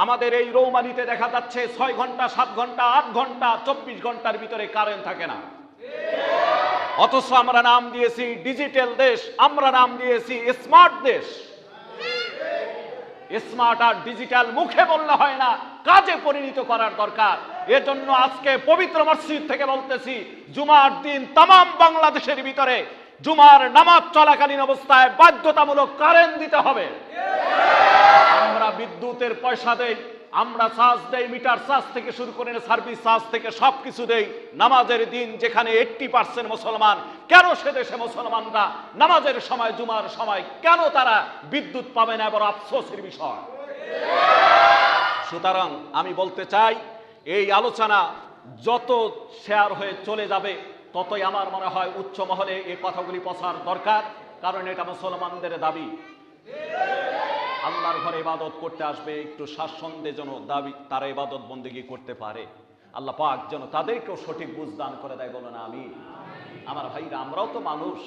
আমাদের এই রৌমারিতে দেখা যাচ্ছে 6 ঘন্টা 7 ঘন্টা 8 ঘন্টা 24 ঘন্টার ভিতরে কারেন্ট থাকে না। অথচ আমরা নাম দিয়েছি ডিজিটাল দেশ, আমরা নাম দিয়েছি স্মার্ট দেশ। স্মার্ট আর ডিজিটাল মুখে বললে হয় না, কাজে পরিণত করার দরকার। এজন্য আজকে পবিত্র মসজিদ থেকে বলতেছি, জুমার দিন তামাম বাংলাদেশের ভিতরে জুমার নামাজ চলাকালীন অবস্থায় বাধ্যতামূলক কারেন্ট দিতে হবে। আমরা বিদ্যুতের পয়সা দেই, আমরা চার্জ দেই, মিটার চার্জ থেকে শুরু করে সার্ভিস চার্জ থেকে সবকিছু দেই। নামাজের দিন যেখানে 80% মুসলমান, কেন সে দেশে মুসলমানরা নামাজের সময় জুমার সময় কেন তারা বিদ্যুৎ পাবে না? বড় আফসোসের বিষয়। সুতরাং আমি বলতে চাই, এই আলোচনা যত শেয়ার হয়ে চলে যাবে ততই আমার মনে হয় উচ্চ মহলে এই কথাগুলি পৌঁছার দরকার। কারণ এটা মুসলমানদের দাবি। আল্লাহর ঘরে ইবাদত করতে আসবে, একটু স্বাচ্ছন্দ্যে যেন দাবি তারা ইবাদত বন্দেগী করতে পারে। আল্লাহ পাক যেন তাদেরকেও সঠিক বুঝ দান করে দেয়, বলো না আমিন। আমার ভাইরা, আমরাও তো মানুষ।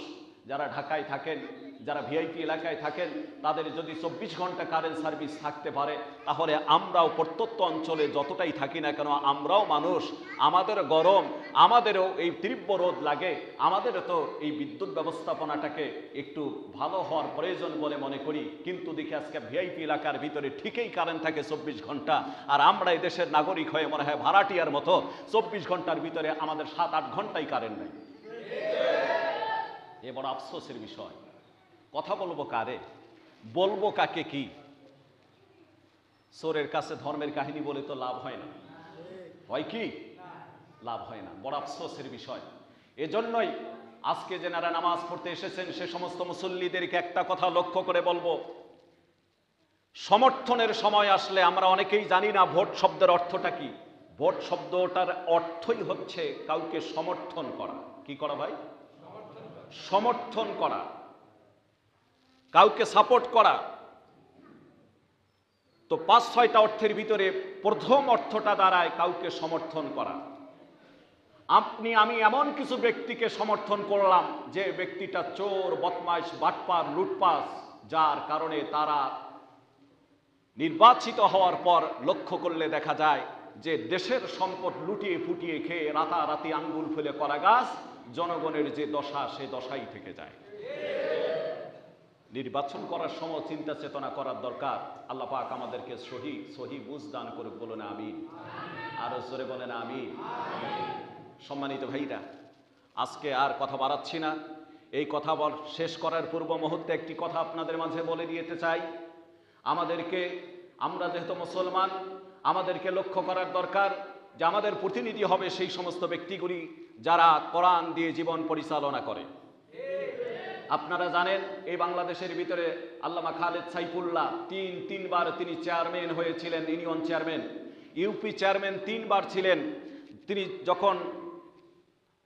যারা ঢাকায় থাকেন, যারা ভিআইপি এলাকায় থাকেন, তাদের যদি 24 ঘন্টা কারেন্ট সার্ভিস থাকতে পারে, তাহলে আমরাও প্রত্যন্ত অঞ্চলে যতটাই থাকি না কেন, আমরাও মানুষ। আমাদের গরম, আমাদেরও এই তীব্র রোদ লাগে। আমাদেরও তো এই বিদ্যুৎ ব্যবস্থাপনাটাকে একটু ভালো হওয়ার প্রয়োজন বলে মনে করি। কিন্তু দেখি আজকে ভিআইপি এলাকার ভিতরে ঠিকই কারেন্ট থাকে 24 ঘন্টা, আর আমরা এই দেশের নাগরিক হয়ে মনে হয় ভাড়াটিয়ার মতো 24 ঘন্টার ভিতরে আমাদের 7-8 ঘন্টাই কারেন্ট নেই। এ বড় আফসোসের বিষয়। কথা বলবো কারে? বলবো কাকে? কি চোরের কাছে ধর্মের কাহিনী বলে তো লাভ হয় না, হয় কি? লাভ হয় না। বড় আফসোসের বিষয়। এজন্যই আজকে যারা নামাজ পড়তে এসেছেন সে সমস্ত মুসল্লিদেরকে একটা কথা লক্ষ্য করে বলবো, সমর্থনের সময় আসলে আমরা অনেকেই জানি না ভোট শব্দের অর্থটা কি। ভোট শব্দটার অর্থই হচ্ছে কাউকে সমর্থন করা। কি করা ভাই? সমর্থন করা, কাউকে সাপোর্ট করা। তো 5-6টা অর্থের ভিতরে প্রথম অর্থটা দাঁড়ায় কাউকে সমর্থন করা। আপনি আমি এমন কিছু ব্যক্তিকে সমর্থন করলাম যে ব্যক্তিটা চোর, বদমাইশ, বাটপার, লুটপাস, যার কারণে তারা নির্বাচিত হওয়ার পর লক্ষ্য করলে দেখা যায় যে দেশের সম্পদ লুটিয়ে ফুটিয়ে খেয়ে রাতারাতি আঙ্গুল ফেলে করা গাছ, জনগণের যে দশা সে দশাই থেকে যায়। নির্বাচন করার সময় চিন্তা চেতনা করার দরকার। আল্লাহ পাক আমাদেরকে সহি বুঝ দান করুক, বলো না আমিন। আরো জোরে বলেন আমিন। সম্মানিত ভাইরা, আজকে আর কথা বাড়াচ্ছি না। এই কথা শেষ করার পূর্ব মুহূর্তে একটি কথা আপনাদের মাঝে বলে দিতে চাই। আমরা যেহেতু মুসলমান, আমাদেরকে লক্ষ্য করার দরকার যে আমাদের প্রতিনিধি হবে সেই সমস্ত ব্যক্তিগুলি যারা কোরআন দিয়ে জীবন পরিচালনা করে। আপনারা জানেন এই বাংলাদেশের ভিতরে আল্লামা খালেদ সাইফুল্লাহ তিনবার তিনি চেয়ারম্যান হয়েছিলেন, ইউনিয়ন চেয়ারম্যান, ইউপি চেয়ারম্যান 3 বার ছিলেন। তিনি যখন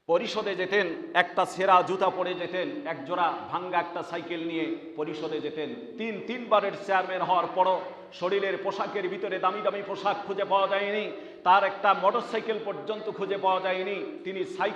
পরিষদে যেতেন একটা ছেঁড়া জুতা পরে যেতেন, একজোড়া ভাঙ্গা একটা সাইকেল নিয়ে পরিষদে যেতেন। 3বারের চেয়ারম্যান হওয়ার পরও শরীরের পোশাকের ভিতরে দামি দামি পোশাক খুঁজে পাওয়া যায়নি, তার একটা মোটরসাইকেল পর্যন্ত খুঁজে পাওয়া যায়নি। তিনি সাইকেল